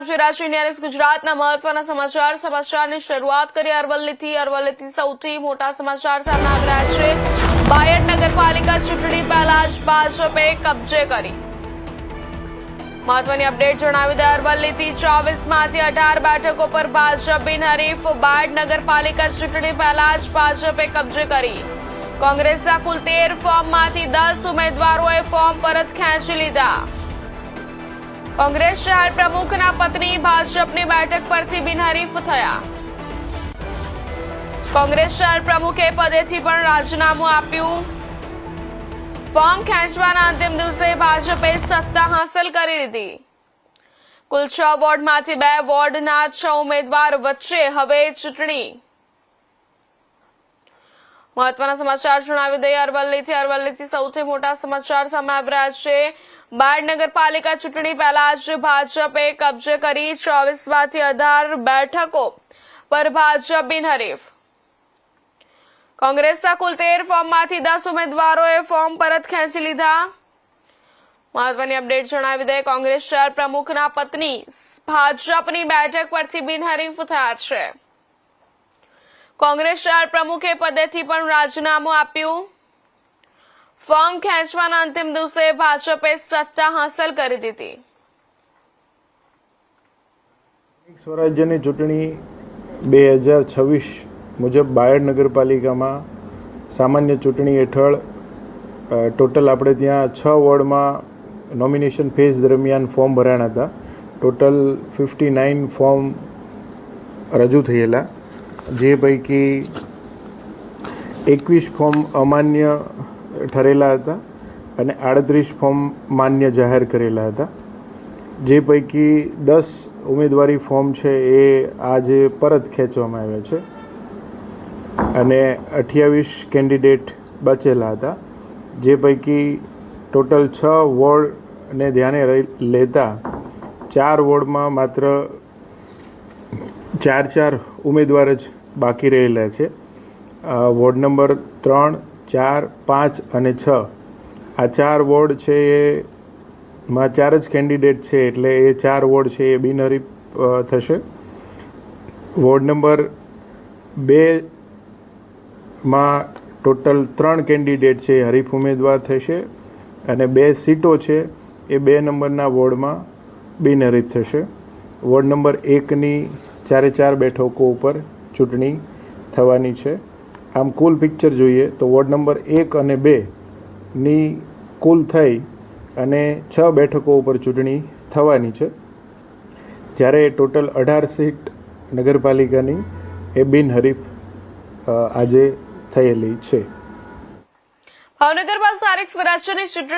ગુજરાતના મહત્વના સમાચારની શરૂઆત કરી અરવલ્લીથી સૌથી મોટા સમાચાર સામે આવી રહ્યા છે। બાયડ નગરપાલિકા ચૂંટણી પહેલા જ ભાજપે કબજે કરી મહત્વની અપડેટ જણાવી દે। અરવલ્લીથી 24માંથી 18 બેઠકો પર ભાજપ બિનહરીફ। બાયડ નગરપાલિકા ચૂંટણી પહેલા જ ભાજપે કબજે કરી। કોંગ્રેસના કુલ 13 ફોર્મમાંથી 10 ઉમેદવારોએ ફોર્મ પરત ખેંચી લીધા। કોંગ્રેસ શહેર પ્રમુખના પત્ની ભાજપની બેઠક પરથી બિનહરીફ થયા। કોંગ્રેસ શહેર પ્રમુખે પદેથી પણ રાજીનામું આપ્યું। ફોર્મ ખેંચવાના અંતિમ દિવસે ભાજપે સત્તા હાંસલ કરી લીધી। કુલ 6 વોર્ડમાંથી 2 વોર્ડના 6 ઉમેદવાર વચ્ચે હવે ચૂંટણી। મહત્વના સમાચાર જણાવી દઈએ। અરવલ્લીથી સૌથી મોટા સમાચાર સામે આવી રહ્યા છે। બાયડ નગરપાલિકા ચૂંટણી પહેલા જ ભાજપે કબજે કરી। 24માંથી 18 બેઠકો પર ભાજપ બિનહરીફ। કોંગ્રેસના કુલ 13 ફોર્મમાંથી 10 ઉમેદવારોએ ફોર્મ પરત ખેંચી લીધા। મહત્વની અપડેટ જણાવી દે। કોંગ્રેસ શહેર પ્રમુખના પત્ની ભાજપની બેઠક પરથી બિનહરીફ થયા છે। કોંગ્રેસ શહેર પ્રમુખે પદેથી પણ રાજીનામું આપ્યું। ફોર્મ ખેંચવાના અંતિમ દિવસે ભાજપે સત્તા હાંસલ કરી દીધી। સ્વરાજ્યની ચૂંટણી 2026 મુજબ બાયડ નગરપાલિકામાં સામાન્ય ચૂંટણી હેઠળ ટોટલ આપણે ત્યાં 6 વોર્ડમાં નોમિનેશન ફેઝ દરમિયાન ફોર્મ ભરાણા હતા। ટોટલ 59 ફોર્મ રજૂ થયેલા, જે પૈકી 21 ફોર્મ અમાન્ય ઠરેલા હતા અને 38 ફોર્મ માન્ય જાહેર કરેલા હતા। જે પૈકી 10 ઉમેદવારી ફોર્મ છે એ આજે પરત ખેંચવામાં આવ્યા છે અને 28 કેન્ડિડેટ બચેલા હતા। જે પૈકી ટોટલ 6 વોર્ડને ધ્યાને લેતા 4 વોર્ડમાં માત્ર 4 ઉમેદવાર જ બાકી રહેલા છે। વોર્ડ નંબર 3, 4, 5 અને 6 આ 4 વોર્ડ છે એમાં 4 જ કેન્ડિડેટ છે, એટલે એ 4 વોર્ડ છે એ બિનહરીફ થશે। વોર્ડ નંબર 2માં ટોટલ 3 કેન્ડિડેટ છે એ હરીફ ઉમેદવાર થશે અને 2 સીટો છે એ 2 નંબરના વોર્ડમાં બિનહરીફ થશે। વોર્ડ નંબર 1ની 4 બેઠકો ઉપર ચૂંટણી થવાની છે। આમ કુલ પિક્ચર જોઈએ તો વોર્ડ નંબર 1 અને 2ની કુલ થઈ અને 6 બેઠકો ઉપર ચૂંટણી થવાની છે, જ્યારે ટોટલ 18 સીટ નગરપાલિકાની એ બિનહરીફ આજે થયેલી છે। ભાવનગરમાં સ્થાનિક સ્વરાજ્યની ચૂંટણી